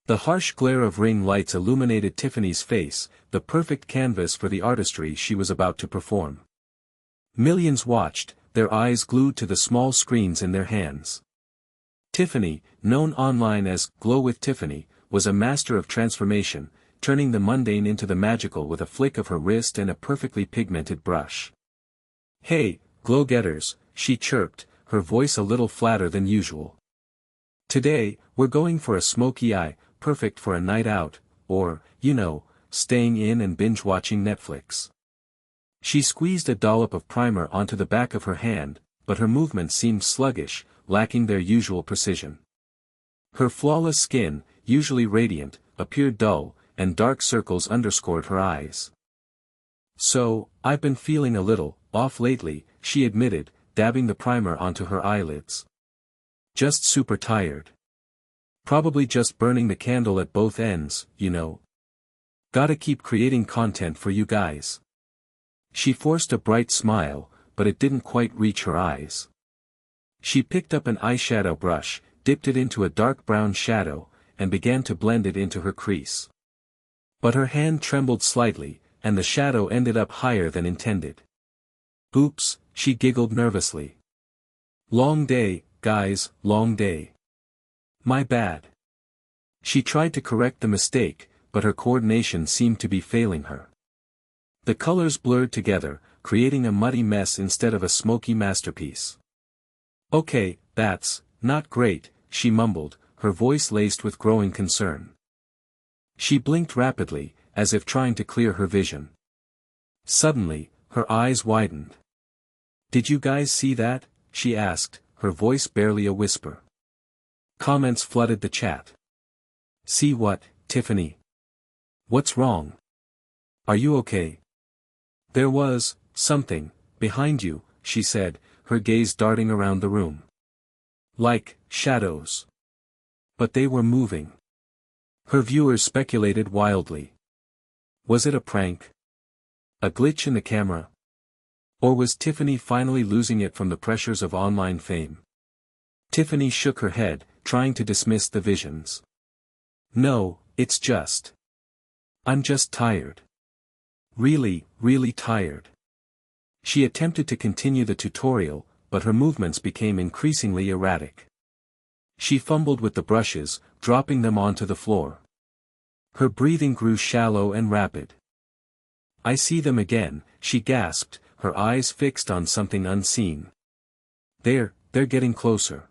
The harsh glare of ring lights illuminated Tiffany's face, the perfect canvas for the artistry she was about to perform. Millions watched, their eyes glued to the small screens in their hands. Tiffany, known online as Glow with Tiffany, was a master of transformation, turning the mundane into the magical with a flick of her wrist and a perfectly pigmented brush. "Hey, glow-getters," she chirped, her voice a little flatter than usual. "Today, we're going for a smoky eye, perfect for a night out, or, staying in and binge-watching Netflix." She squeezed a dollop of primer onto the back of her hand, but her movements seemed sluggish, lacking their usual precision. Her flawless skin, usually radiant, appeared dull, and dark circles underscored her eyes. "So, I've been feeling a little off lately," she admitted, dabbing the primer onto her eyelids. "Just super tired. Probably just burning the candle at both ends, Gotta keep creating content for you guys." She forced a bright smile, but it didn't quite reach her eyes. She picked up an eyeshadow brush, dipped it into a dark brown shadow, and began to blend it into her crease. But her hand trembled slightly, and the shadow ended up higher than intended. "Oops," she giggled nervously. "Long day, guys, long day. My bad." She tried to correct the mistake, but her coordination seemed to be failing her. The colors blurred together, creating a muddy mess instead of a smoky masterpiece. "Okay, that's not great," she mumbled, her voice laced with growing concern. She blinked rapidly, as if trying to clear her vision. Suddenly, her eyes widened. "Did you guys see that?" she asked, her voice barely a whisper. Comments flooded the chat. "See what, Tiffany? What's wrong? Are you okay?" "There was something behind you," she said, her gaze darting around the room. "Like shadows. But they were moving." Her viewers speculated wildly. Was it a prank? A glitch in the camera? Or was Tiffany finally losing it from the pressures of online fame? Tiffany shook her head, trying to dismiss the visions. "No, it's just. I'm just tired. Really, really tired." She attempted to continue the tutorial, but her movements became increasingly erratic. She fumbled with the brushes, dropping them onto the floor. Her breathing grew shallow and rapid. "I see them again," she gasped, her eyes fixed on something unseen. They're getting closer."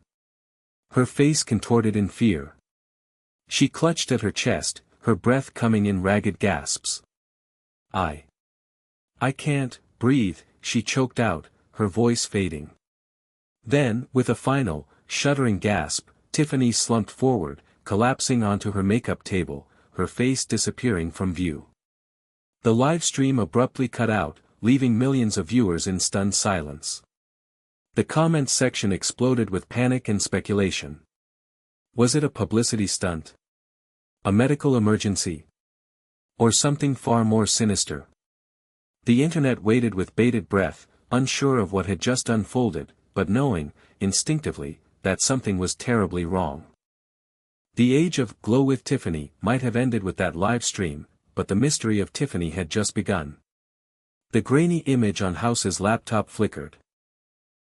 Her face contorted in fear. She clutched at her chest, her breath coming in ragged gasps. I can't breathe," she choked out, her voice fading. Then, with a final, shuddering gasp, Tiffany slumped forward, collapsing onto her makeup table, her face disappearing from view. The live stream abruptly cut out, leaving millions of viewers in stunned silence. The comments section exploded with panic and speculation. Was it a publicity stunt? A medical emergency? Or something far more sinister? The internet waited with bated breath, unsure of what had just unfolded, but knowing, instinctively, that something was terribly wrong. The age of Glow with Tiffany might have ended with that live stream, but the mystery of Tiffany had just begun. The grainy image on House's laptop flickered.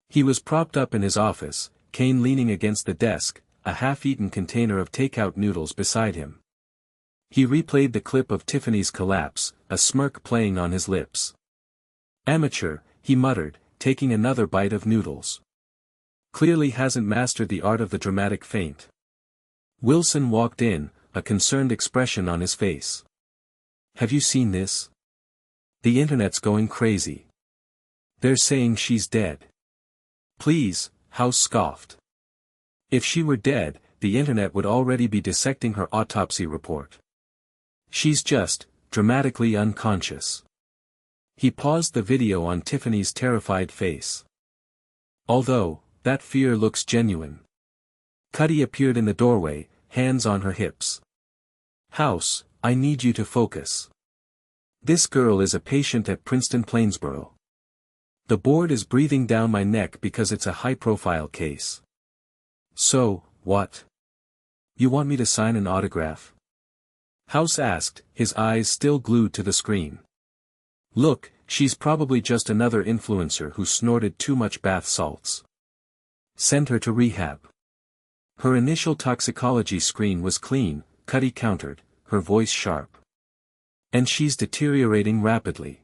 He was propped up in his office, Kane leaning against the desk, a half-eaten container of takeout noodles beside him. He replayed the clip of Tiffany's collapse, a smirk playing on his lips. "Amateur," he muttered, taking another bite of noodles. "Clearly hasn't mastered the art of the dramatic feint." Wilson walked in, a concerned expression on his face. "Have you seen this? The internet's going crazy. They're saying she's dead." "Please," House scoffed. "If she were dead, the internet would already be dissecting her autopsy report. She's just, dramatically unconscious." He paused the video on Tiffany's terrified face. "Although, that fear looks genuine." Cuddy appeared in the doorway, hands on her hips. "House, I need you to focus. This girl is a patient at Princeton Plainsboro. The board is breathing down my neck because it's a high-profile case." "So, what? You want me to sign an autograph?" House asked, his eyes still glued to the screen. Look, she's probably just another influencer who snorted too much bath salts. Send her to rehab. Her initial toxicology screen was clean, Cuddy countered, her voice sharp. And she's deteriorating rapidly.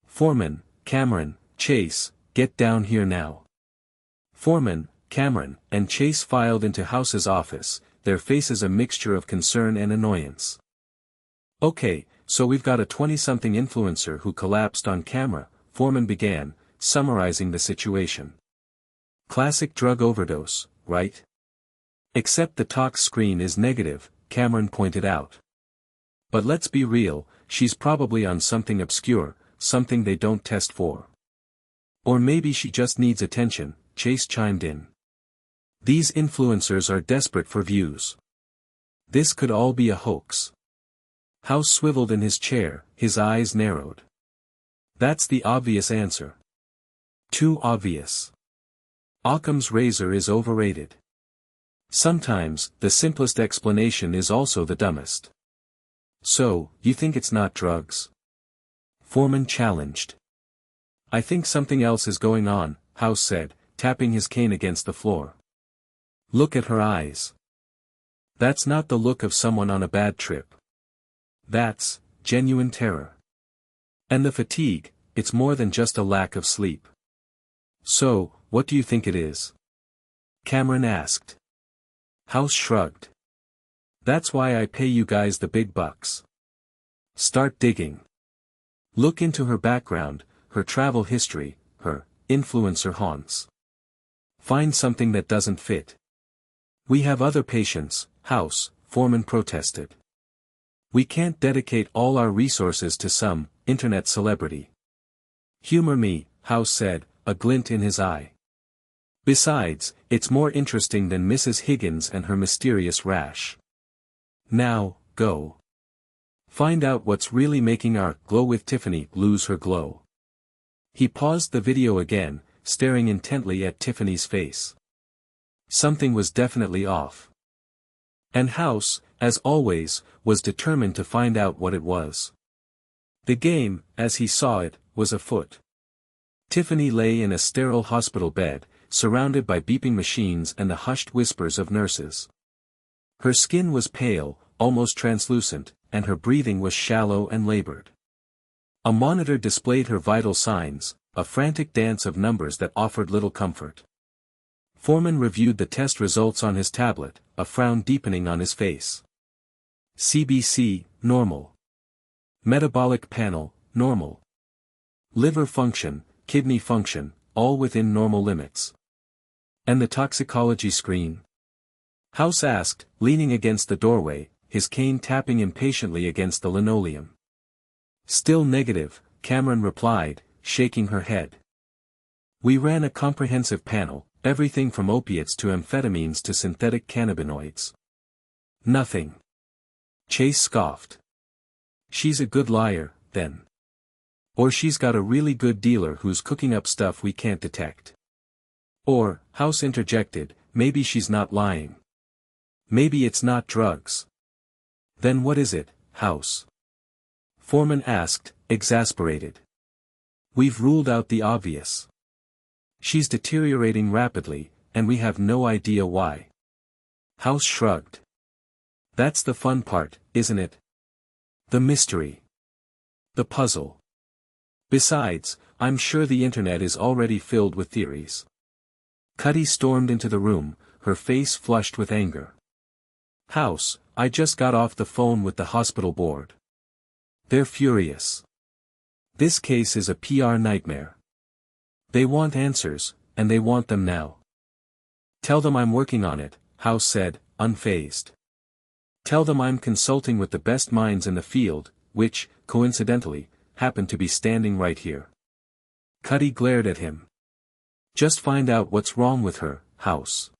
Foreman, Cameron, Chase, get down here now. Foreman, Cameron, and Chase filed into House's office, their faces a mixture of concern and annoyance. Okay, so we've got a 20-something influencer who collapsed on camera, Foreman began, summarizing the situation. Classic drug overdose, right? Except the tox screen is negative, Cameron pointed out. But let's be real, she's probably on something obscure, something they don't test for. Or maybe she just needs attention, Chase chimed in. These influencers are desperate for views. This could all be a hoax. House swiveled in his chair, his eyes narrowed. That's the obvious answer. Too obvious. Occam's razor is overrated. Sometimes, the simplest explanation is also the dumbest. So, you think it's not drugs? Foreman challenged. I think something else is going on, House said, tapping his cane against the floor. Look at her eyes. That's not the look of someone on a bad trip. That's genuine terror. And the fatigue, it's more than just a lack of sleep. So, what do you think it is? Cameron asked. House shrugged. That's why I pay you guys the big bucks. Start digging. Look into her background, her travel history, her influencer haunts. Find something that doesn't fit. We have other patients, House, Foreman protested. We can't dedicate all our resources to some internet celebrity. Humor me, House said, a glint in his eye. Besides, it's more interesting than Mrs. Higgins and her mysterious rash. Now, go. Find out what's really making our Glow with Tiffany lose her glow. He paused the video again, staring intently at Tiffany's face. Something was definitely off. And House, as always, was determined to find out what it was. The game, as he saw it, was afoot. Tiffany lay in a sterile hospital bed, surrounded by beeping machines and the hushed whispers of nurses. Her skin was pale, almost translucent, and her breathing was shallow and labored. A monitor displayed her vital signs, a frantic dance of numbers that offered little comfort. Foreman reviewed the test results on his tablet, a frown deepening on his face. CBC, normal. Metabolic panel, normal. Liver function, kidney function, all within normal limits. And the toxicology screen? House asked, leaning against the doorway, his cane tapping impatiently against the linoleum. Still negative, Cameron replied, shaking her head. We ran a comprehensive panel, everything from opiates to amphetamines to synthetic cannabinoids. Nothing. Chase scoffed. She's a good liar, then. Or she's got a really good dealer who's cooking up stuff we can't detect. Or, House interjected, maybe she's not lying. Maybe it's not drugs. Then what is it, House? Foreman asked, exasperated. We've ruled out the obvious. She's deteriorating rapidly, and we have no idea why. House shrugged. That's the fun part, isn't it? The mystery. The puzzle. Besides, I'm sure the internet is already filled with theories. Cuddy stormed into the room, her face flushed with anger. House, I just got off the phone with the hospital board. They're furious. This case is a PR nightmare. They want answers, and they want them now. Tell them I'm working on it, House said, unfazed. Tell them I'm consulting with the best minds in the field, which, coincidentally, happen to be standing right here. Cuddy glared at him. Just find out what's wrong with her, House.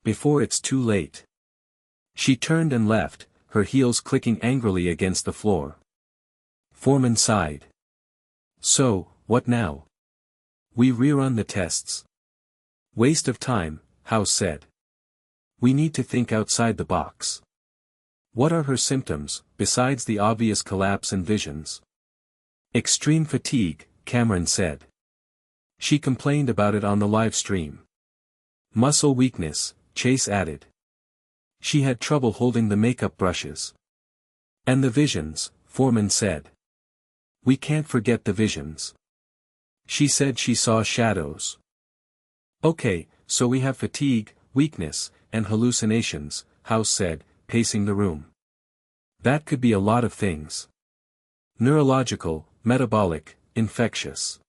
Before it's too late. She turned and left, her heels clicking angrily against the floor. Foreman sighed. So, what now? We rerun the tests. Waste of time, House said. We need to think outside the box. What are her symptoms, besides the obvious collapse and visions? Extreme fatigue, Cameron said. She complained about it on the live stream. Muscle weakness, Chase added. She had trouble holding the makeup brushes. And the visions, Foreman said. We can't forget the visions. She said she saw shadows. Okay, so we have fatigue, weakness, and hallucinations, House said, pacing the room. That could be a lot of things. Neurological, metabolic, infectious.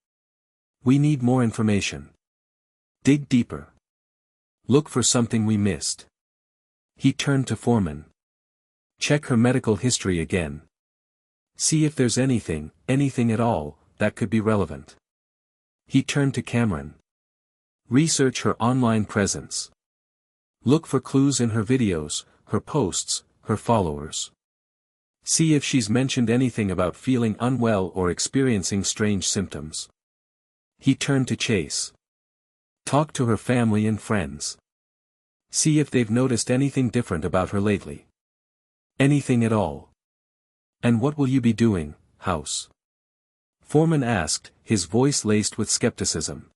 We need more information. Dig deeper. Look for something we missed. He turned to Foreman. Check her medical history again. See if there's anything at all, that could be relevant. He turned to Cameron. Research her online presence. Look for clues in her videos, her posts, her followers. See if she's mentioned anything about feeling unwell or experiencing strange symptoms. He turned to Chase. Talk to her family and friends. See if they've noticed anything different about her lately. Anything at all. And what will you be doing, House? Foreman asked, his voice laced with skepticism.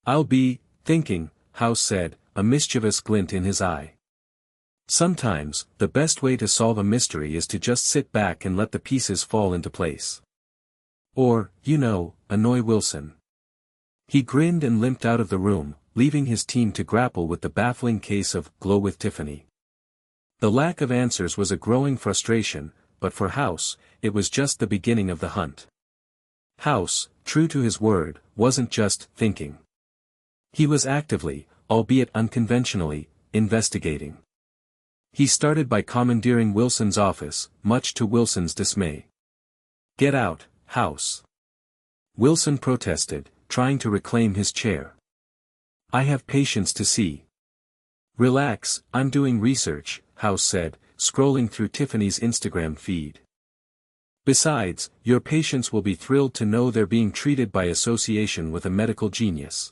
I'll be thinking, House said, a mischievous glint in his eye. Sometimes, the best way to solve a mystery is to just sit back and let the pieces fall into place. Or, annoy Wilson. He grinned and limped out of the room, leaving his team to grapple with the baffling case of Glow with Tiffany. The lack of answers was a growing frustration, but for House, it was just the beginning of the hunt. House, true to his word, wasn't just thinking. He was actively, albeit unconventionally, investigating. He started by commandeering Wilson's office, much to Wilson's dismay. Get out, House. Wilson protested, trying to reclaim his chair. I have patients to see. Relax, I'm doing research, House said, scrolling through Tiffany's Instagram feed. Besides, your patients will be thrilled to know they're being treated by association with a medical genius.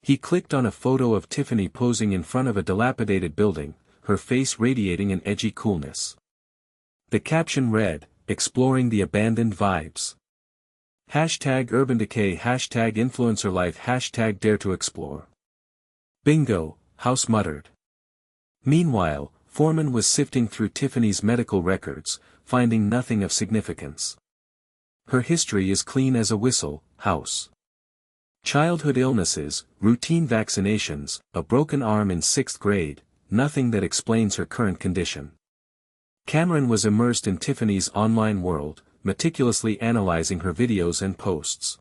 He clicked on a photo of Tiffany posing in front of a dilapidated building, her face radiating an edgy coolness. The caption read, Exploring the Abandoned Vibes. #Urban Decay, #Influencer Life, #Dare to Explore. Bingo, House muttered. Meanwhile, Foreman was sifting through Tiffany's medical records, finding nothing of significance. Her history is clean as a whistle, House. Childhood illnesses, routine vaccinations, a broken arm in 6th grade, nothing that explains her current condition. Cameron was immersed in Tiffany's online world, meticulously analyzing her videos and posts.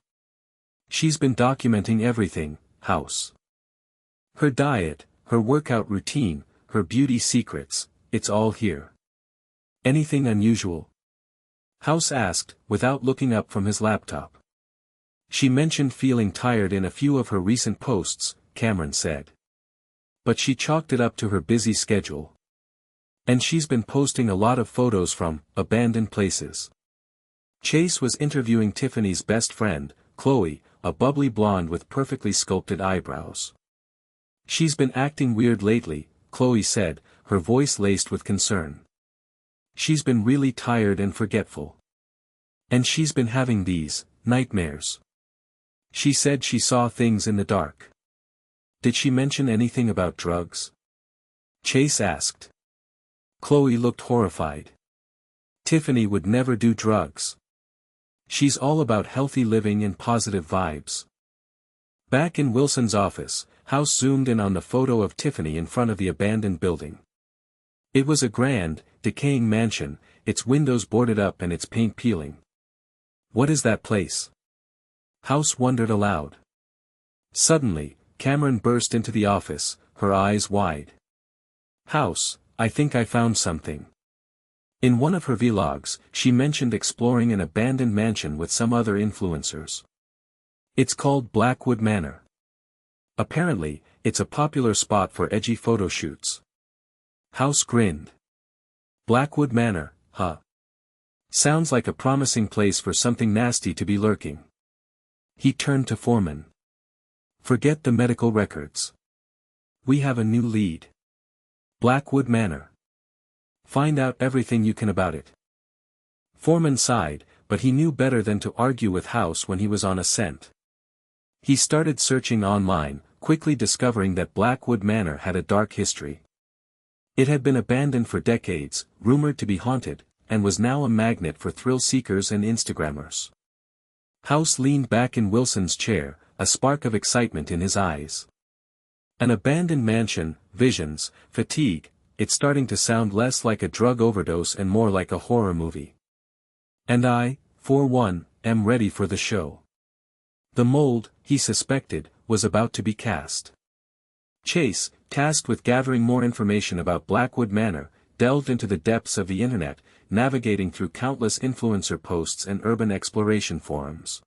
She's been documenting everything, House. Her diet, her workout routine, her beauty secrets, it's all here. Anything unusual? House asked, without looking up from his laptop. She mentioned feeling tired in a few of her recent posts, Cameron said. But she chalked it up to her busy schedule. And she's been posting a lot of photos from abandoned places. Chase was interviewing Tiffany's best friend, Chloe, a bubbly blonde with perfectly sculpted eyebrows. She's been acting weird lately, Chloe said, her voice laced with concern. She's been really tired and forgetful. And she's been having these nightmares. She said she saw things in the dark. Did she mention anything about drugs? Chase asked. Chloe looked horrified. Tiffany would never do drugs. She's all about healthy living and positive vibes. Back in Wilson's office, House zoomed in on the photo of Tiffany in front of the abandoned building. It was a grand, decaying mansion, its windows boarded up and its paint peeling. What is that place? House wondered aloud. Suddenly, Cameron burst into the office, her eyes wide. House, I think I found something. In one of her vlogs, she mentioned exploring an abandoned mansion with some other influencers. It's called Blackwood Manor. Apparently, it's a popular spot for edgy photo shoots. House grinned. Blackwood Manor, huh? Sounds like a promising place for something nasty to be lurking. He turned to Foreman. Forget the medical records. We have a new lead. Blackwood Manor. Find out everything you can about it. Foreman sighed, but he knew better than to argue with House when he was on a scent. He started searching online, quickly discovering that Blackwood Manor had a dark history. It had been abandoned for decades, rumored to be haunted, and was now a magnet for thrill-seekers and Instagrammers. House leaned back in Wilson's chair, a spark of excitement in his eyes. An abandoned mansion, visions, fatigue, it's starting to sound less like a drug overdose and more like a horror movie. And I, for one, am ready for the show. The mold, he suspected, was about to be cast. Chase, tasked with gathering more information about Blackwood Manor, delved into the depths of the internet, navigating through countless influencer posts and urban exploration forums.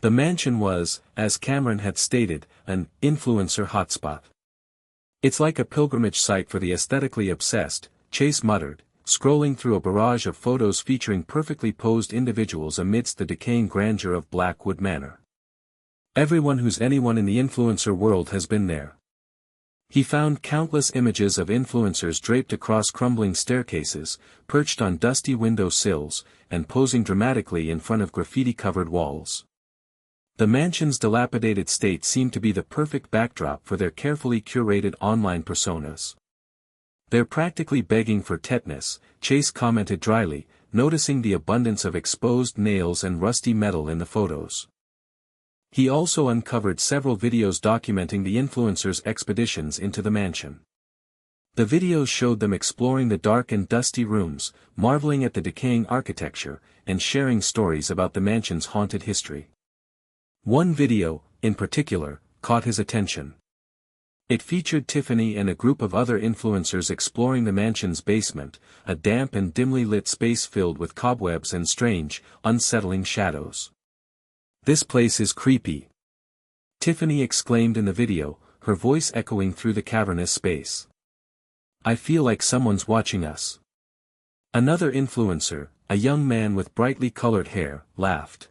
The mansion was, as Cameron had stated, an influencer hotspot. It's like a pilgrimage site for the aesthetically obsessed, Chase muttered, scrolling through a barrage of photos featuring perfectly posed individuals amidst the decaying grandeur of Blackwood Manor. Everyone who's anyone in the influencer world has been there. He found countless images of influencers draped across crumbling staircases, perched on dusty window sills, and posing dramatically in front of graffiti-covered walls. The mansion's dilapidated state seemed to be the perfect backdrop for their carefully curated online personas. They're practically begging for tetanus, Chase commented dryly, noticing the abundance of exposed nails and rusty metal in the photos. He also uncovered several videos documenting the influencers' expeditions into the mansion. The videos showed them exploring the dark and dusty rooms, marveling at the decaying architecture, and sharing stories about the mansion's haunted history. One video, in particular, caught his attention. It featured Tiffany and a group of other influencers exploring the mansion's basement, a damp and dimly lit space filled with cobwebs and strange, unsettling shadows. "This place is creepy," Tiffany exclaimed in the video, her voice echoing through the cavernous space. "I feel like someone's watching us." Another influencer, a young man with brightly colored hair, laughed.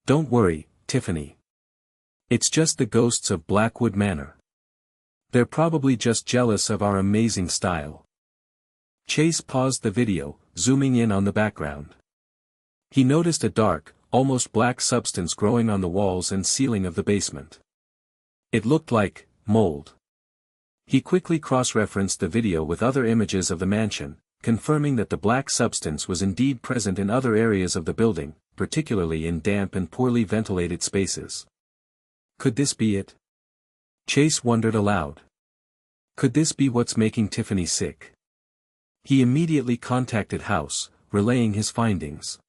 "Don't worry, Tiffany. It's just the ghosts of Blackwood Manor. They're probably just jealous of our amazing style." Chase paused the video, zooming in on the background. He noticed a dark, almost black substance growing on the walls and ceiling of the basement. It looked like mold. He quickly cross-referenced the video with other images of the mansion, confirming that the black substance was indeed present in other areas of the building, particularly in damp and poorly ventilated spaces. Could this be it? Chase wondered aloud. Could this be what's making Tiffany sick? He immediately contacted House, relaying his findings.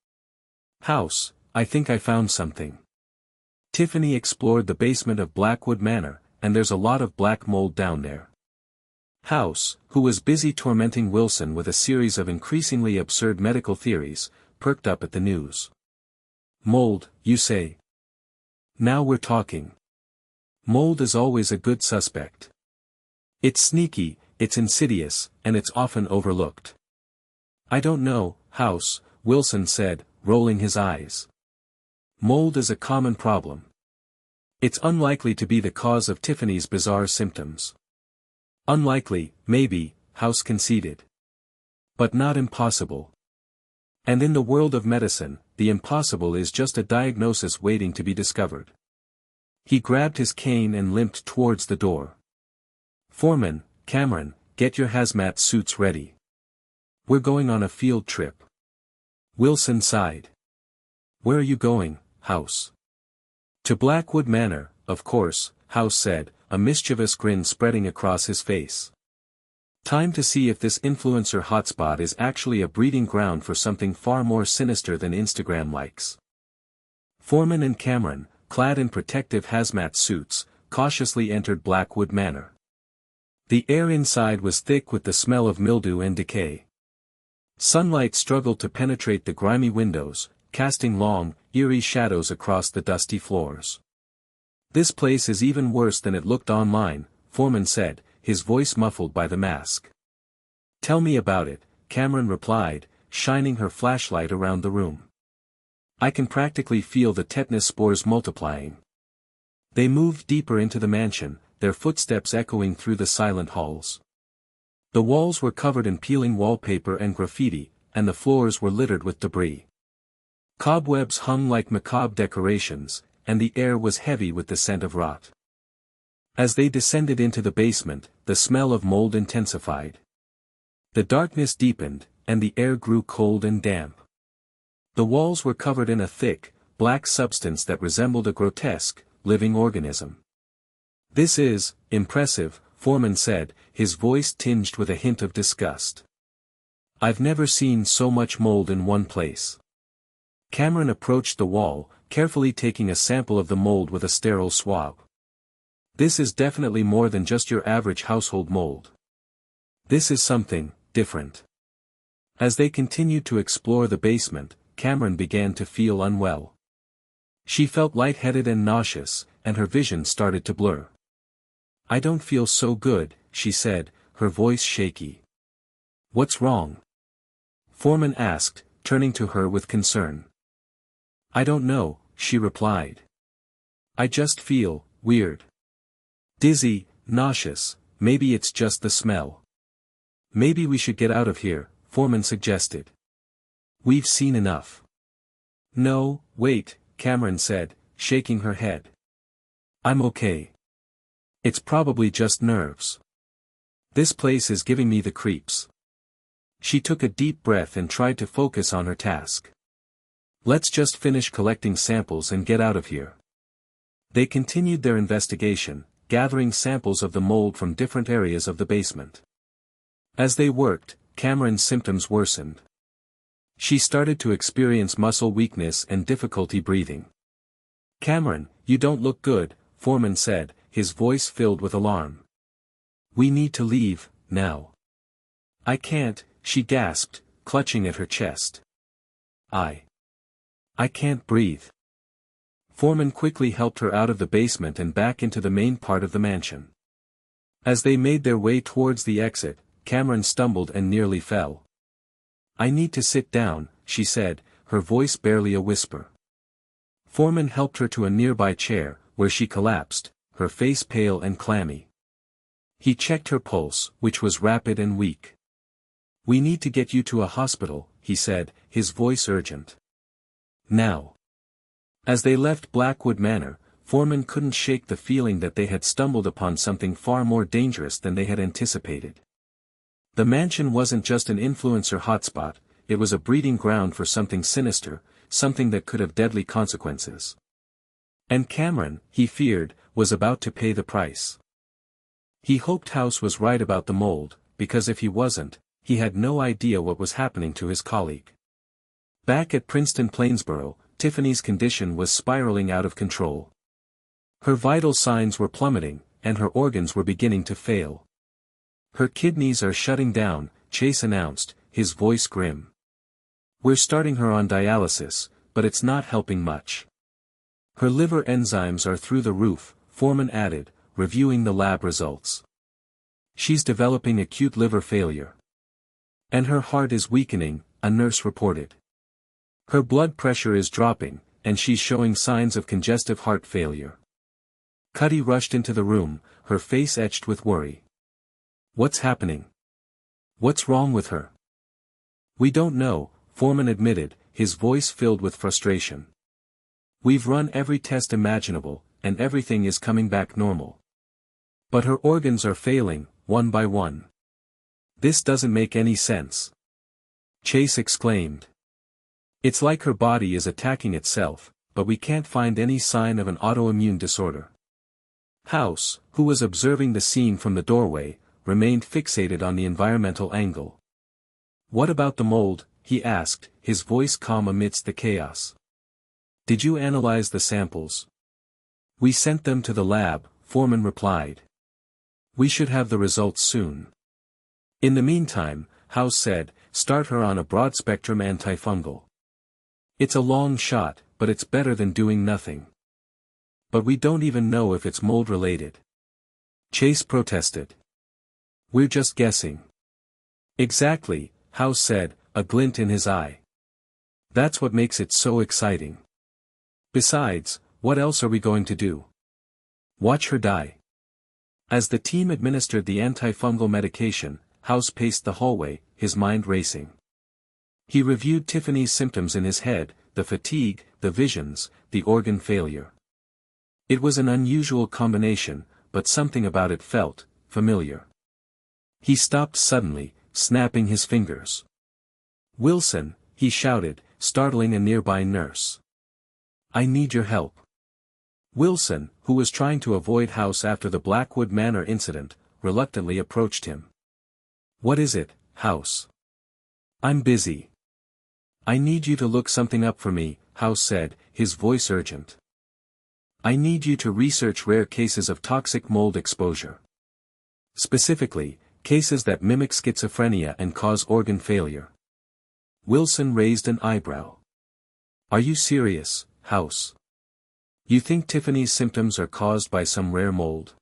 "House, I think I found something." Tiffany explored the basement of Blackwood Manor, and there's a lot of black mold down there. House, who was busy tormenting Wilson with a series of increasingly absurd medical theories, perked up at the news. "Mold, you say? Now we're talking. Mold is always a good suspect. It's sneaky, it's insidious, and it's often overlooked." "I don't know, House," Wilson said, rolling his eyes. "Mold is a common problem. It's unlikely to be the cause of Tiffany's bizarre symptoms." "Unlikely, maybe," House conceded. "But not impossible. And in the world of medicine, the impossible is just a diagnosis waiting to be discovered." He grabbed his cane and limped towards the door. "Foreman, Cameron, get your hazmat suits ready. We're going on a field trip." Wilson sighed. "Where are you going, House?" "To Blackwood Manor, of course," House said, a mischievous grin spreading across his face. "Time to see if this influencer hotspot is actually a breeding ground for something far more sinister than Instagram likes." Foreman and Cameron, clad in protective hazmat suits, cautiously entered Blackwood Manor. The air inside was thick with the smell of mildew and decay. Sunlight struggled to penetrate the grimy windows, casting long, eerie shadows across the dusty floors. "This place is even worse than it looked online," Foreman said, his voice muffled by the mask. "Tell me about it," Cameron replied, shining her flashlight around the room. "I can practically feel the tetanus spores multiplying." They moved deeper into the mansion, their footsteps echoing through the silent halls. The walls were covered in peeling wallpaper and graffiti, and the floors were littered with debris. Cobwebs hung like macabre decorations, and the air was heavy with the scent of rot. As they descended into the basement, the smell of mold intensified. The darkness deepened, and the air grew cold and damp. The walls were covered in a thick, black substance that resembled a grotesque, living organism. "This is impressive," Foreman said, his voice tinged with a hint of disgust. "I've never seen so much mold in one place." Cameron approached the wall, carefully taking a sample of the mold with a sterile swab. "This is definitely more than just your average household mold. This is something different." As they continued to explore the basement, Cameron began to feel unwell. She felt lightheaded and nauseous, and her vision started to blur. "I don't feel so good," she said, her voice shaky. "What's wrong?" Foreman asked, turning to her with concern. "I don't know," she replied. "I just feel weird. Dizzy, nauseous, maybe it's just the smell." "Maybe we should get out of here," Foreman suggested. "We've seen enough." "No, wait," Cameron said, shaking her head. "I'm okay. It's probably just nerves. This place is giving me the creeps." She took a deep breath and tried to focus on her task. "Let's just finish collecting samples and get out of here." They continued their investigation, gathering samples of the mold from different areas of the basement. As they worked, Cameron's symptoms worsened. She started to experience muscle weakness and difficulty breathing. "Cameron, you don't look good," Foreman said, his voice filled with alarm. "We need to leave, now." "I can't," she gasped, clutching at her chest. I can't breathe." Foreman quickly helped her out of the basement and back into the main part of the mansion. As they made their way towards the exit, Cameron stumbled and nearly fell. "I need to sit down," she said, her voice barely a whisper. Foreman helped her to a nearby chair, where she collapsed, her face pale and clammy. He checked her pulse, which was rapid and weak. "We need to get you to a hospital," he said, his voice urgent. "Now." As they left Blackwood Manor, Foreman couldn't shake the feeling that they had stumbled upon something far more dangerous than they had anticipated. The mansion wasn't just an influencer hotspot, it was a breeding ground for something sinister, something that could have deadly consequences. And Cameron, he feared, was about to pay the price. He hoped House was right about the mold, because if he wasn't, he had no idea what was happening to his colleague. Back at Princeton Plainsboro, Tiffany's condition was spiraling out of control. Her vital signs were plummeting, and her organs were beginning to fail. "Her kidneys are shutting down," Chase announced, his voice grim. "We're starting her on dialysis, but it's not helping much. Her liver enzymes are through the roof," Foreman added, reviewing the lab results. "She's developing acute liver failure. And her heart is weakening," a nurse reported. "Her blood pressure is dropping, and she's showing signs of congestive heart failure." Cuddy rushed into the room, her face etched with worry. "What's happening? What's wrong with her?" "We don't know," Foreman admitted, his voice filled with frustration. "We've run every test imaginable, and everything is coming back normal. But her organs are failing, one by one. This doesn't make any sense." Chase exclaimed. "It's like her body is attacking itself, but we can't find any sign of an autoimmune disorder." House, who was observing the scene from the doorway, remained fixated on the environmental angle. "What about the mold?" he asked, his voice calm amidst the chaos. "Did you analyze the samples?" "We sent them to the lab," Foreman replied. "We should have the results soon." "In the meantime," House said, "start her on a broad-spectrum antifungal. It's a long shot, but it's better than doing nothing." "But we don't even know if it's mold-related." Chase protested. "We're just guessing." "Exactly," House said, a glint in his eye. "That's what makes it so exciting. Besides, what else are we going to do? Watch her die?" As the team administered the antifungal medication, House paced the hallway, his mind racing. He reviewed Tiffany's symptoms in his head, the fatigue, the visions, the organ failure. It was an unusual combination, but something about it felt familiar. He stopped suddenly, snapping his fingers. "Wilson," he shouted, startling a nearby nurse. "I need your help." Wilson, who was trying to avoid House after the Blackwood Manor incident, reluctantly approached him. "What is it, House?" "I'm busy." "I need you to look something up for me," House said, his voice urgent. "I need you to research rare cases of toxic mold exposure. Specifically, cases that mimic schizophrenia and cause organ failure." Wilson raised an eyebrow. "Are you serious, House? You think Tiffany's symptoms are caused by some rare mold?"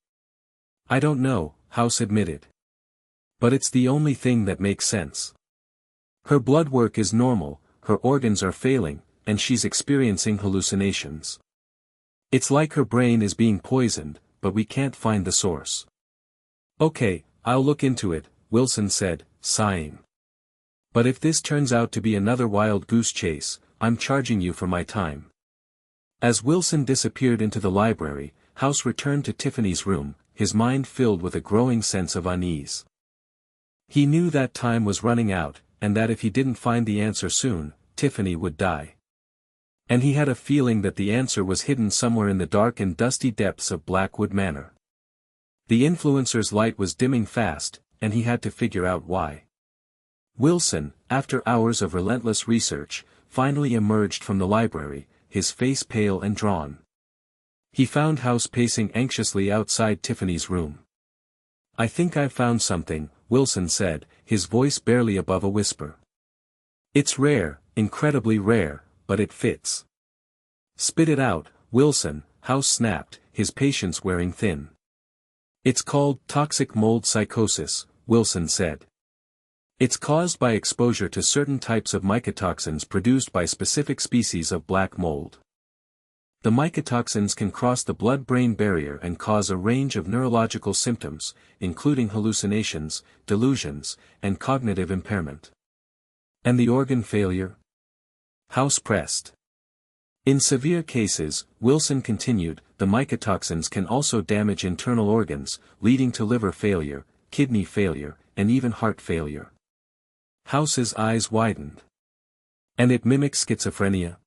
"I don't know," House admitted. "But it's the only thing that makes sense. Her blood work is normal, her organs are failing, and she's experiencing hallucinations. It's like her brain is being poisoned, but we can't find the source." "Okay, I'll look into it," Wilson said, sighing. "But if this turns out to be another wild goose chase, I'm charging you for my time." As Wilson disappeared into the library, House returned to Tiffany's room, his mind filled with a growing sense of unease. He knew that time was running out, and that if he didn't find the answer soon, Tiffany would die. And he had a feeling that the answer was hidden somewhere in the dark and dusty depths of Blackwood Manor. The influencer's light was dimming fast, and he had to figure out why. Wilson, after hours of relentless research, finally emerged from the library, his face pale and drawn. He found House pacing anxiously outside Tiffany's room. "I think I've found something," Wilson said, his voice barely above a whisper. "It's rare, incredibly rare, but it fits." "Spit it out, Wilson," House snapped, his patience wearing thin. "It's called toxic mold psychosis," Wilson said. "It's caused by exposure to certain types of mycotoxins produced by specific species of black mold. The mycotoxins can cross the blood-brain barrier and cause a range of neurological symptoms, including hallucinations, delusions, and cognitive impairment." "And the organ failure?" House pressed. "In severe cases," Wilson continued, "the mycotoxins can also damage internal organs, leading to liver failure, kidney failure, and even heart failure." House's eyes widened. "And it mimics schizophrenia?"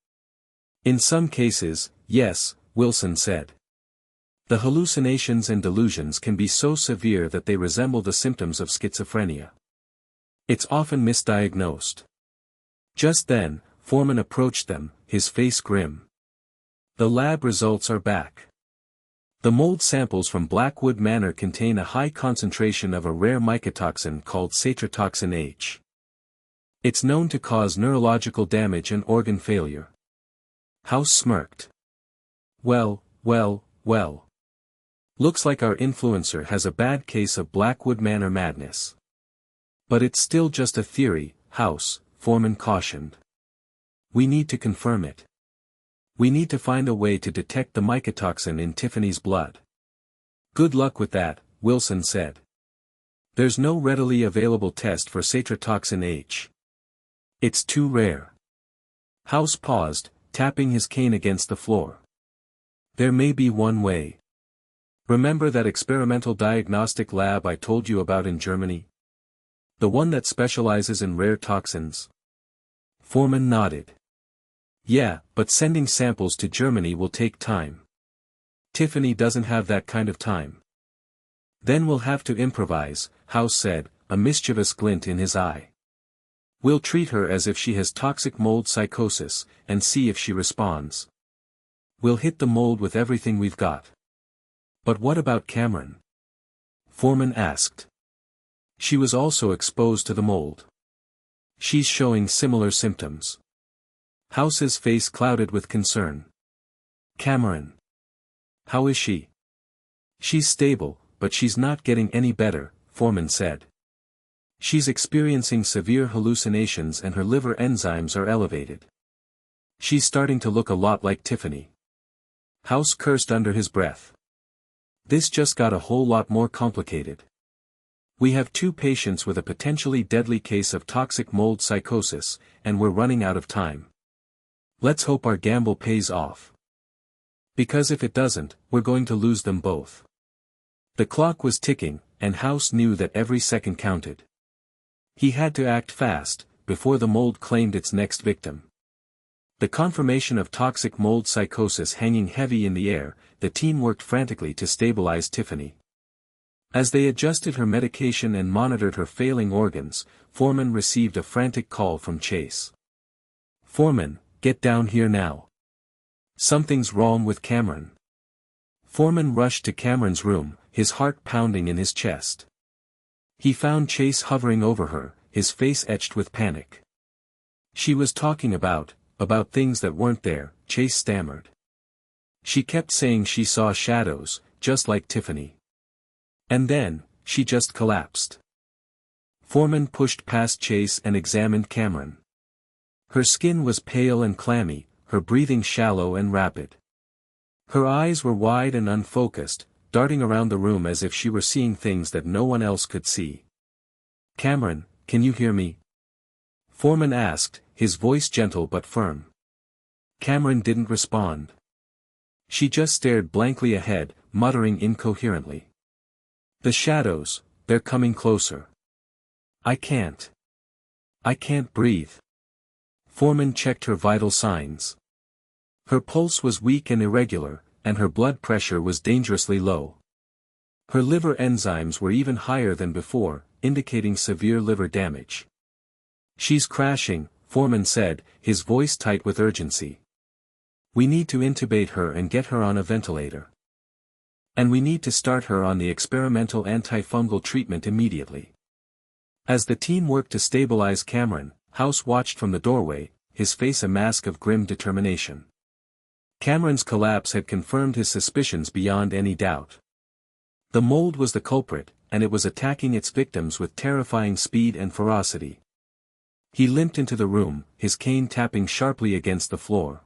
"In some cases, yes," Wilson said. "The hallucinations and delusions can be so severe that they resemble the symptoms of schizophrenia. It's often misdiagnosed." Just then, Foreman approached them, his face grim. "The lab results are back. The mold samples from Blackwood Manor contain a high concentration of a rare mycotoxin called satratoxin H. It's known to cause neurological damage and organ failure." House smirked. Well. Looks like our influencer has a bad case of Blackwood Manor madness." "But it's still just a theory, House," Foreman cautioned. "We need to confirm it. We need to find a way to detect the mycotoxin in Tiffany's blood." "Good luck with that," Wilson said. "There's no readily available test for satratoxin H. It's too rare." House paused, tapping his cane against the floor. "There may be one way. Remember that experimental diagnostic lab I told you about in Germany? The one that specializes in rare toxins?" Foreman nodded. "Yeah, but sending samples to Germany will take time. Tiffany doesn't have that kind of time." "Then we'll have to improvise," House said, a mischievous glint in his eye. "We'll treat her as if she has toxic mold psychosis, and see if she responds. We'll hit the mold with everything we've got." "But what about Cameron?" Foreman asked. "She was also exposed to the mold. She's showing similar symptoms." House's face clouded with concern. "Cameron. How is she?" "She's stable, but she's not getting any better," Foreman said. "She's experiencing severe hallucinations and her liver enzymes are elevated. She's starting to look a lot like Tiffany." House cursed under his breath. This just got a whole lot more complicated. We have 2 patients with a potentially deadly case of toxic mold psychosis, and we're running out of time. Let's hope our gamble pays off. Because if it doesn't, we're going to lose them both. The clock was ticking, and House knew that every second counted. He had to act fast, before the mold claimed its next victim. The confirmation of toxic mold psychosis hanging heavy in the air, the team worked frantically to stabilize Tiffany. As they adjusted her medication and monitored her failing organs, Foreman received a frantic call from Chase. "Foreman, get down here now. Something's wrong with Cameron." Foreman rushed to Cameron's room, his heart pounding in his chest. He found Chase hovering over her, his face etched with panic. "She was talking about things that weren't there," Chase stammered. "She kept saying she saw shadows, just like Tiffany. And then, she just collapsed." Foreman pushed past Chase and examined Cameron. Her skin was pale and clammy, her breathing shallow and rapid. Her eyes were wide and unfocused, darting around the room as if she were seeing things that no one else could see. "Cameron, can you hear me?" Foreman asked, his voice gentle but firm. Cameron didn't respond. She just stared blankly ahead, muttering incoherently. "The shadows, they're coming closer. I can't breathe." Foreman checked her vital signs. Her pulse was weak and irregular, and her blood pressure was dangerously low. Her liver enzymes were even higher than before, indicating severe liver damage. "She's crashing," Foreman said, his voice tight with urgency. "We need to intubate her and get her on a ventilator. And we need to start her on the experimental antifungal treatment immediately." As the team worked to stabilize Cameron, House watched from the doorway, his face a mask of grim determination. Cameron's collapse had confirmed his suspicions beyond any doubt. The mold was the culprit, and it was attacking its victims with terrifying speed and ferocity. He limped into the room, his cane tapping sharply against the floor.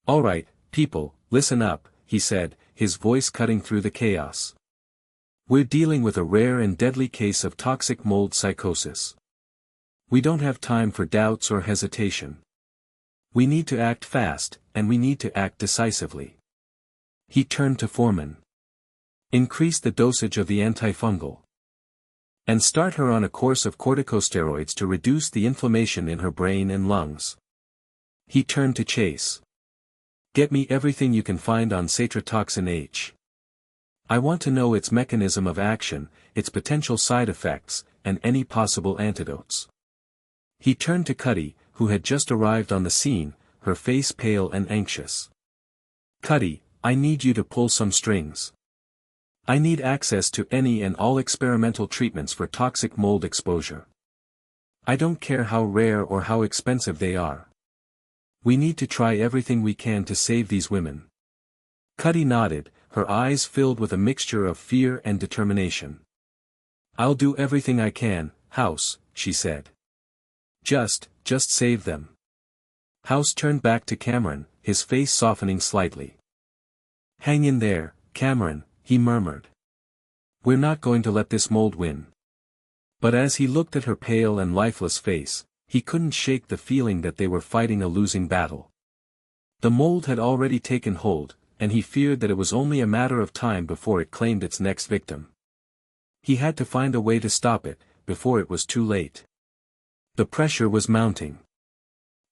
"All right, people, listen up," he said, his voice cutting through the chaos. "We're dealing with a rare and deadly case of toxic mold psychosis. We don't have time for doubts or hesitation. We need to act fast, and we need to act decisively." He turned to Foreman. "Increase the dosage of the antifungal. And start her on a course of corticosteroids to reduce the inflammation in her brain and lungs." He turned to Chase. "Get me everything you can find on satratoxin H. I want to know its mechanism of action, its potential side effects, and any possible antidotes." He turned to Cuddy, who had just arrived on the scene, her face pale and anxious. "Cuddy, I need you to pull some strings. I need access to any and all experimental treatments for toxic mold exposure. I don't care how rare or how expensive they are. We need to try everything we can to save these women." Cuddy nodded, her eyes filled with a mixture of fear and determination. "I'll do everything I can, House," she said. Just save them." House turned back to Cameron, his face softening slightly. "Hang in there, Cameron," he murmured. "We're not going to let this mold win." But as he looked at her pale and lifeless face, he couldn't shake the feeling that they were fighting a losing battle. The mold had already taken hold, and he feared that it was only a matter of time before it claimed its next victim. He had to find a way to stop it, before it was too late. The pressure was mounting.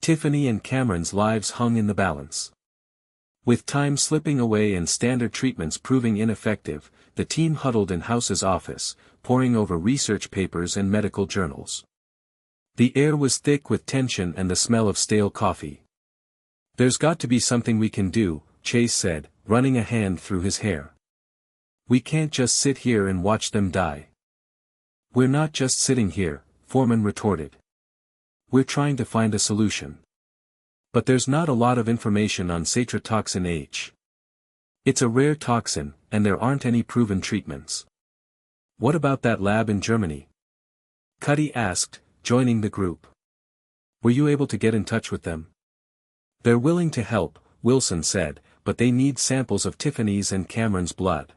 Tiffany and Cameron's lives hung in the balance. With time slipping away and standard treatments proving ineffective, the team huddled in House's office, poring over research papers and medical journals. The air was thick with tension and the smell of stale coffee. "There's got to be something we can do," Chase said, running a hand through his hair. "We can't just sit here and watch them die." "We're not just sitting here," Foreman retorted. "We're trying to find a solution. But there's not a lot of information on satratoxin H. It's a rare toxin, and there aren't any proven treatments." "What about that lab in Germany?" Cuddy asked, joining the group. "Were you able to get in touch with them?" "They're willing to help," Wilson said, "but they need samples of Tiffany's and Cameron's blood.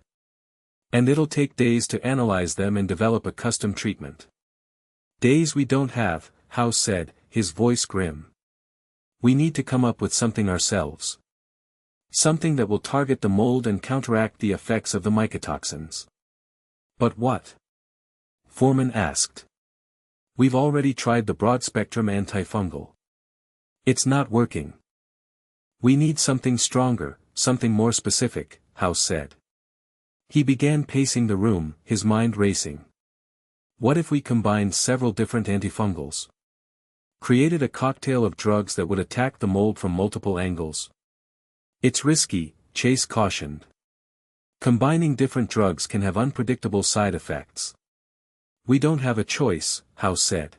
And it'll take days to analyze them and develop a custom treatment. Days we don't have, House said, his voice grim. We need to come up with something ourselves. Something that will target the mold and counteract the effects of the mycotoxins. But what? Foreman asked. We've already tried the broad-spectrum antifungal. It's not working. We need something stronger, something more specific, House said. He began pacing the room, his mind racing. What if we combined several different antifungals? Created a cocktail of drugs that would attack the mold from multiple angles? It's risky, Chase cautioned. Combining different drugs can have unpredictable side effects. We don't have a choice, House said.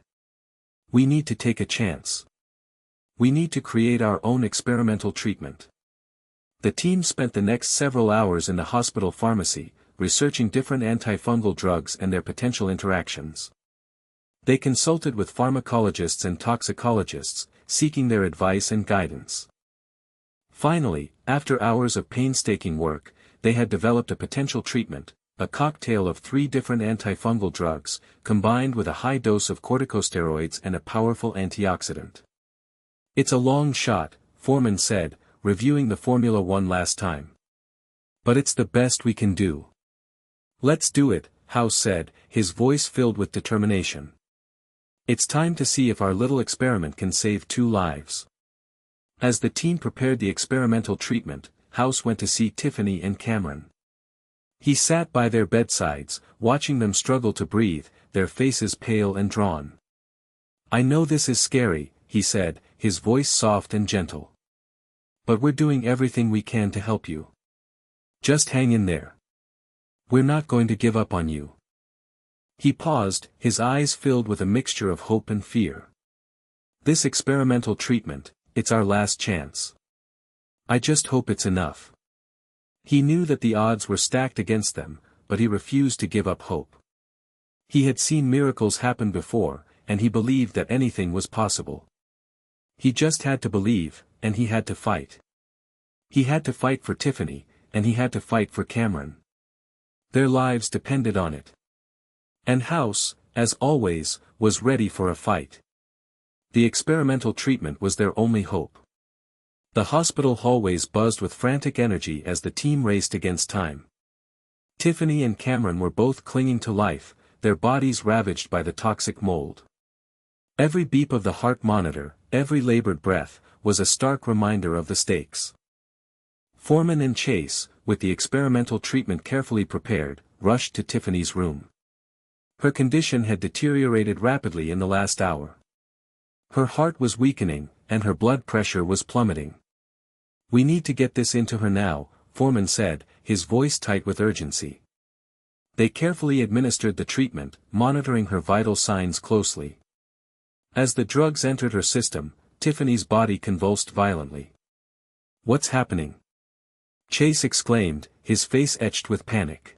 We need to take a chance. We need to create our own experimental treatment. The team spent the next several hours in the hospital pharmacy, researching different antifungal drugs and their potential interactions. They consulted with pharmacologists and toxicologists, seeking their advice and guidance. Finally, after hours of painstaking work, they had developed a potential treatment, a cocktail of 3 different antifungal drugs, combined with a high dose of corticosteroids and a powerful antioxidant. It's a long shot, Foreman said, reviewing the formula one last time. But it's the best we can do. Let's do it, House said, his voice filled with determination. It's time to see if our little experiment can save 2 lives. As the team prepared the experimental treatment, House went to see Tiffany and Cameron. He sat by their bedsides, watching them struggle to breathe, their faces pale and drawn. I know this is scary, he said, his voice soft and gentle. But we're doing everything we can to help you. Just hang in there. We're not going to give up on you. He paused, his eyes filled with a mixture of hope and fear. This experimental treatment, it's our last chance. I just hope it's enough. He knew that the odds were stacked against them, but he refused to give up hope. He had seen miracles happen before, and he believed that anything was possible. He just had to believe, and he had to fight. He had to fight for Tiffany, and he had to fight for Cameron. Their lives depended on it. And House, as always, was ready for a fight. The experimental treatment was their only hope. The hospital hallways buzzed with frantic energy as the team raced against time. Tiffany and Cameron were both clinging to life, their bodies ravaged by the toxic mold. Every beep of the heart monitor, every labored breath, was a stark reminder of the stakes. Foreman and Chase, with the experimental treatment carefully prepared, rushed to Tiffany's room. Her condition had deteriorated rapidly in the last hour. Her heart was weakening, and her blood pressure was plummeting. We need to get this into her now, Foreman said, his voice tight with urgency. They carefully administered the treatment, monitoring her vital signs closely. As the drugs entered her system, Tiffany's body convulsed violently. What's happening? Chase exclaimed, his face etched with panic.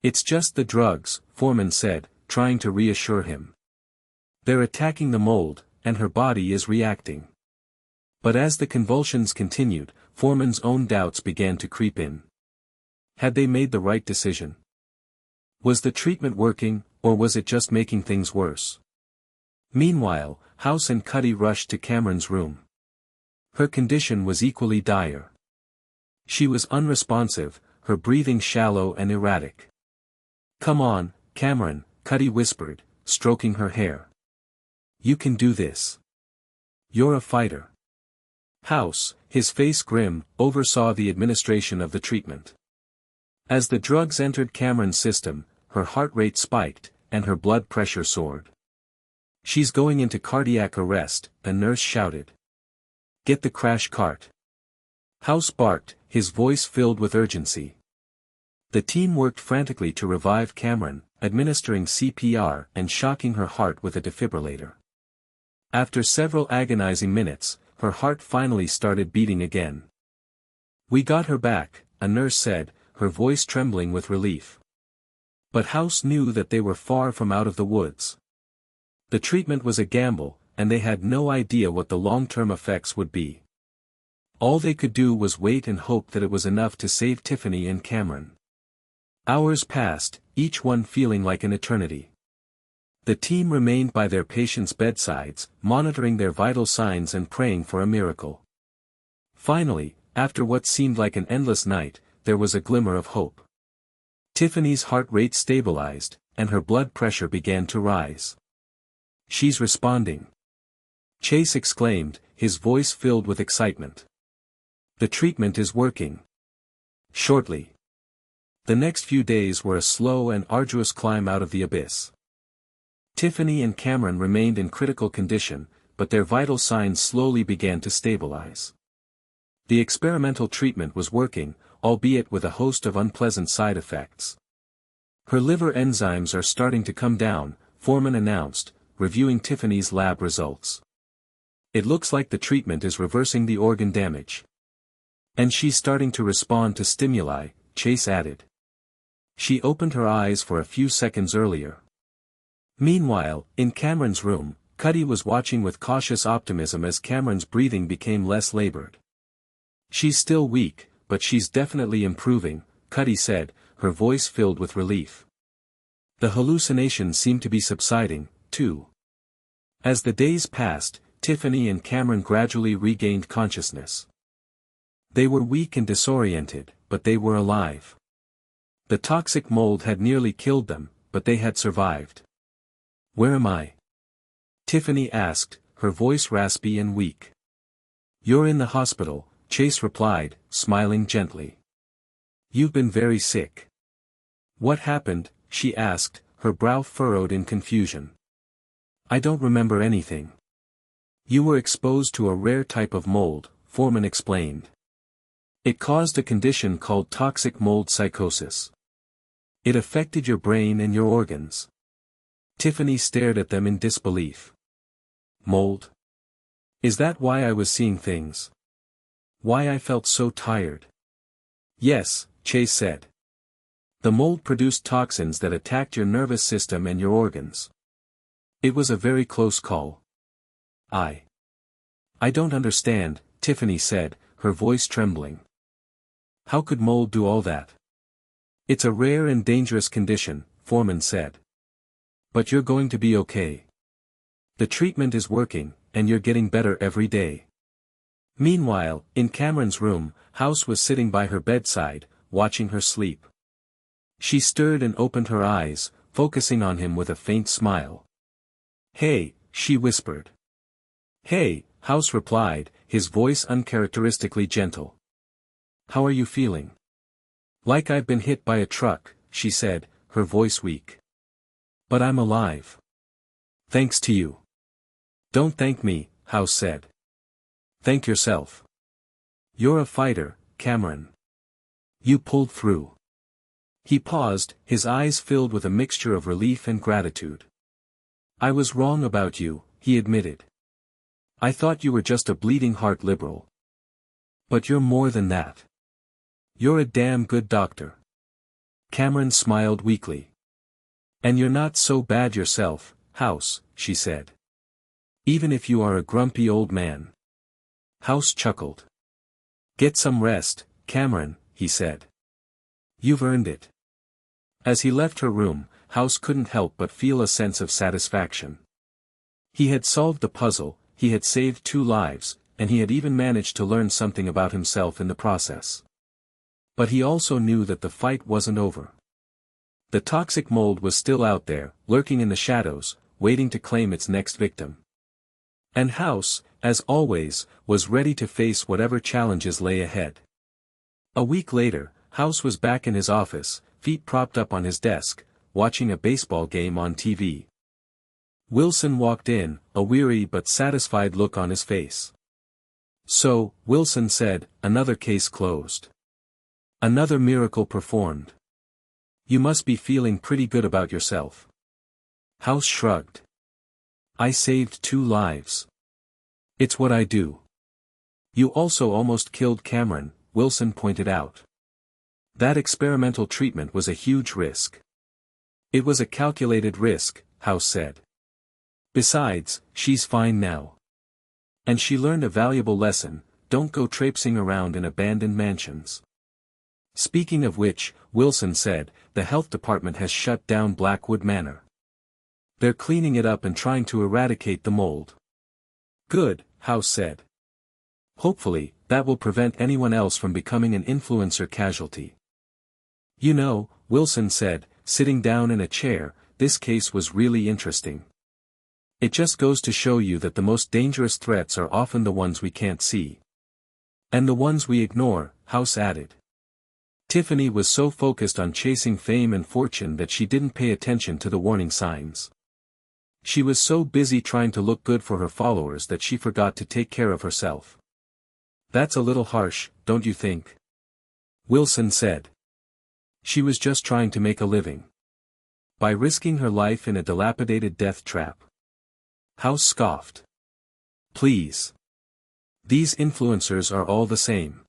It's just the drugs, Foreman said, trying to reassure him. They're attacking the mold, and her body is reacting. But as the convulsions continued, Foreman's own doubts began to creep in. Had they made the right decision? Was the treatment working, or was it just making things worse? Meanwhile, House and Cuddy rushed to Cameron's room. Her condition was equally dire. She was unresponsive, her breathing shallow and erratic. Come on, Cameron, Cuddy whispered, stroking her hair. You can do this. You're a fighter. House, his face grim, oversaw the administration of the treatment. As the drugs entered Cameron's system, her heart rate spiked, and her blood pressure soared. She's going into cardiac arrest, a nurse shouted. Get the crash cart. House barked, his voice filled with urgency. The team worked frantically to revive Cameron, administering CPR and shocking her heart with a defibrillator. After several agonizing minutes, her heart finally started beating again. We got her back, a nurse said, her voice trembling with relief. But House knew that they were far from out of the woods. The treatment was a gamble, and they had no idea what the long-term effects would be. All they could do was wait and hope that it was enough to save Tiffany and Cameron. Hours passed, each one feeling like an eternity. The team remained by their patients' bedsides, monitoring their vital signs and praying for a miracle. Finally, after what seemed like an endless night, there was a glimmer of hope. Tiffany's heart rate stabilized, and her blood pressure began to rise. "She's responding," Chase exclaimed, his voice filled with excitement. "The treatment is working." Shortly. The next few days were a slow and arduous climb out of the abyss. Tiffany and Cameron remained in critical condition, but their vital signs slowly began to stabilize. The experimental treatment was working, albeit with a host of unpleasant side effects. "Her liver enzymes are starting to come down," Foreman announced, reviewing Tiffany's lab results. "It looks like the treatment is reversing the organ damage." "And she's starting to respond to stimuli," Chase added. "She opened her eyes for a few seconds earlier." Meanwhile, in Cameron's room, Cuddy was watching with cautious optimism as Cameron's breathing became less labored. "She's still weak, but she's definitely improving," Cuddy said, her voice filled with relief. The hallucinations seemed to be subsiding, too. As the days passed, Tiffany and Cameron gradually regained consciousness. They were weak and disoriented, but they were alive. The toxic mold had nearly killed them, but they had survived. "Where am I?" Tiffany asked, her voice raspy and weak. "You're in the hospital," Chase replied, smiling gently. "You've been very sick." "What happened?" she asked, her brow furrowed in confusion. "I don't remember anything." "You were exposed to a rare type of mold," Foreman explained. "It caused a condition called toxic mold psychosis. It affected your brain and your organs." Tiffany stared at them in disbelief. "Mold? Is that why I was seeing things? Why I felt so tired?" "Yes," Chase said. "The mold produced toxins that attacked your nervous system and your organs. It was a very close call." I don't understand," Tiffany said, her voice trembling. "How could mold do all that?" "It's a rare and dangerous condition," Foreman said. "But you're going to be okay. The treatment is working, and you're getting better every day." Meanwhile, in Cameron's room, House was sitting by her bedside, watching her sleep. She stirred and opened her eyes, focusing on him with a faint smile. "Hey," she whispered. "Hey," House replied, his voice uncharacteristically gentle. "How are you feeling?" "Like I've been hit by a truck," she said, her voice weak. "But I'm alive. Thanks to you." "Don't thank me," House said. "Thank yourself. You're a fighter, Cameron. You pulled through." He paused, his eyes filled with a mixture of relief and gratitude. "I was wrong about you," he admitted. "I thought you were just a bleeding heart liberal. But you're more than that. You're a damn good doctor." Cameron smiled weakly. "And you're not so bad yourself, House," she said. "Even if you are a grumpy old man." House chuckled. "Get some rest, Cameron," he said. "You've earned it." As he left her room, House couldn't help but feel a sense of satisfaction. He had solved the puzzle, he had saved 2 lives, and he had even managed to learn something about himself in the process. But he also knew that the fight wasn't over. The toxic mold was still out there, lurking in the shadows, waiting to claim its next victim. And House, as always, was ready to face whatever challenges lay ahead. A week later, House was back in his office, feet propped up on his desk, watching a baseball game on TV. Wilson walked in, a weary but satisfied look on his face. "So," Wilson said, "another case closed. Another miracle performed. You must be feeling pretty good about yourself." House shrugged. "I saved 2 lives. It's what I do." "You also almost killed Cameron," Wilson pointed out. "That experimental treatment was a huge risk." "It was a calculated risk," House said. "Besides, she's fine now. And she learned a valuable lesson: don't go traipsing around in abandoned mansions." Speaking of which, Wilson said, the health department has shut down Blackwood Manor. They're cleaning it up and trying to eradicate the mold. Good, House said. Hopefully, that will prevent anyone else from becoming an influencer casualty. You know, Wilson said, sitting down in a chair, this case was really interesting. It just goes to show you that the most dangerous threats are often the ones we can't see. And the ones we ignore, House added. Tiffany was so focused on chasing fame and fortune that she didn't pay attention to the warning signs. She was so busy trying to look good for her followers that she forgot to take care of herself. That's a little harsh, don't you think? Wilson said. She was just trying to make a living. By risking her life in a dilapidated death trap. House scoffed. Please. These influencers are all the same.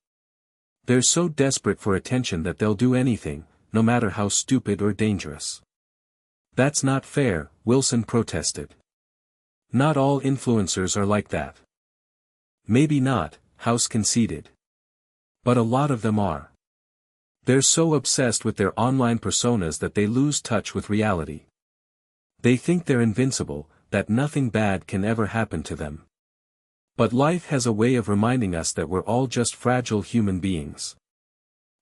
They're so desperate for attention that they'll do anything, no matter how stupid or dangerous. That's not fair, Wilson protested. Not all influencers are like that. Maybe not, House conceded. But a lot of them are. They're so obsessed with their online personas that they lose touch with reality. They think they're invincible, that nothing bad can ever happen to them. But life has a way of reminding us that we're all just fragile human beings.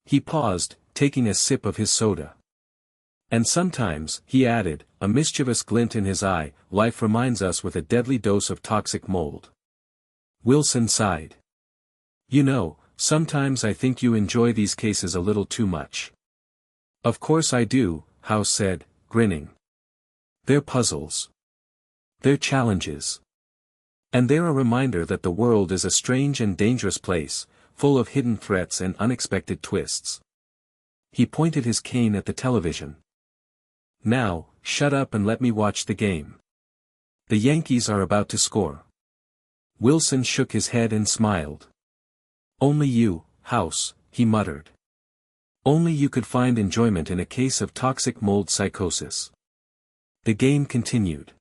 He paused, taking a sip of his soda. And sometimes, he added, a mischievous glint in his eye, life reminds us with a deadly dose of toxic mold. Wilson sighed. You know, sometimes I think you enjoy these cases a little too much. Of course I do, House said, grinning. They're puzzles. They're challenges. And they're a reminder that the world is a strange and dangerous place, full of hidden threats and unexpected twists. He pointed his cane at the television. Now, shut up and let me watch the game. The Yankees are about to score. Wilson shook his head and smiled. Only you, House, he muttered. Only you could find enjoyment in a case of toxic mold psychosis. The game continued.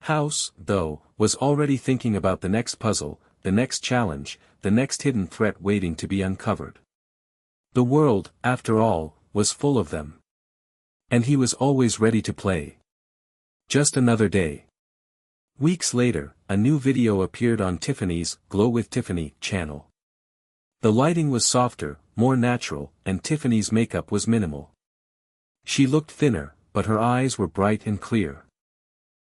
House, though, was already thinking about the next puzzle, the next challenge, the next hidden threat waiting to be uncovered. The world, after all, was full of them. And he was always ready to play. Just another day. Weeks later, a new video appeared on Tiffany's Glow with Tiffany channel. The lighting was softer, more natural, and Tiffany's makeup was minimal. She looked thinner, but her eyes were bright and clear.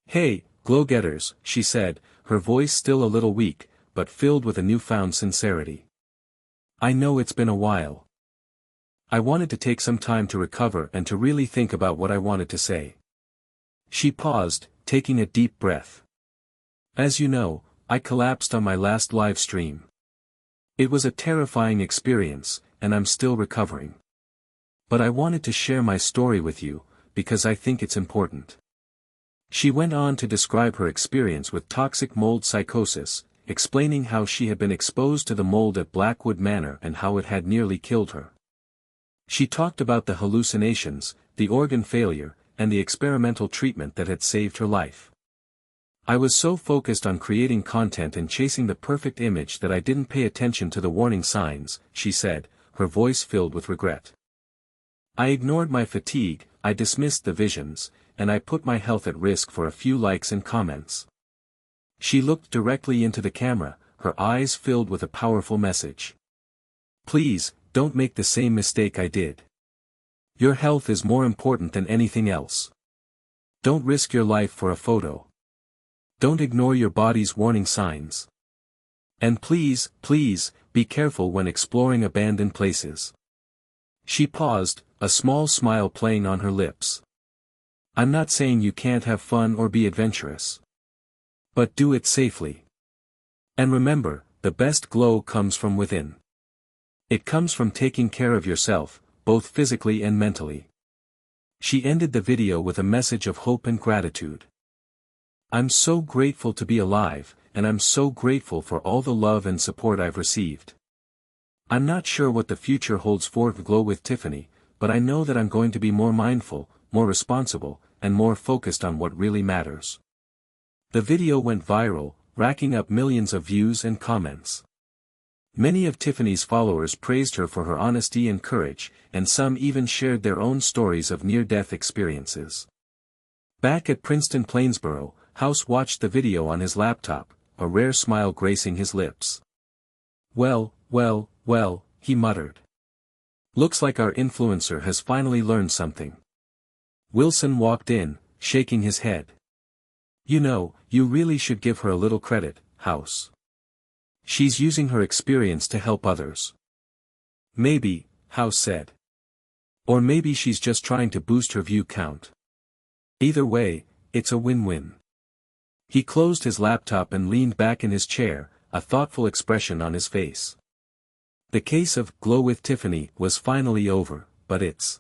Hey, glow-getters, she said, her voice still a little weak, but filled with a newfound sincerity. I know it's been a while. I wanted to take some time to recover and to really think about what I wanted to say. She paused, taking a deep breath. As you know, I collapsed on my last live stream. It was a terrifying experience, and I'm still recovering. But I wanted to share my story with you, because I think it's important. She went on to describe her experience with toxic mold psychosis, explaining how she had been exposed to the mold at Blackwood Manor and how it had nearly killed her. She talked about the hallucinations, the organ failure, and the experimental treatment that had saved her life. I was so focused on creating content and chasing the perfect image that I didn't pay attention to the warning signs, she said, her voice filled with regret. I ignored my fatigue, I dismissed the visions, and I put my health at risk for a few likes and comments. She looked directly into the camera, her eyes filled with a powerful message. Please, don't make the same mistake I did. Your health is more important than anything else. Don't risk your life for a photo. Don't ignore your body's warning signs. And please, please, be careful when exploring abandoned places. She paused, a small smile playing on her lips. I'm not saying you can't have fun or be adventurous. But do it safely. And remember, the best glow comes from within. It comes from taking care of yourself, both physically and mentally. She ended the video with a message of hope and gratitude. I'm so grateful to be alive, and I'm so grateful for all the love and support I've received. I'm not sure what the future holds for Glow with Tiffany, but I know that I'm going to be more mindful, more responsible, and more focused on what really matters. The video went viral, racking up millions of views and comments. Many of Tiffany's followers praised her for her honesty and courage, and some even shared their own stories of near-death experiences. Back at Princeton Plainsboro, House watched the video on his laptop, a rare smile gracing his lips. "Well, well, well," he muttered. "Looks like our influencer has finally learned something." Wilson walked in, shaking his head. "You know, you really should give her a little credit, House. She's using her experience to help others." "Maybe," House said. "Or maybe she's just trying to boost her view count. Either way, it's a win-win." He closed his laptop and leaned back in his chair, a thoughtful expression on his face. The case of Glow with Tiffany was finally over, but its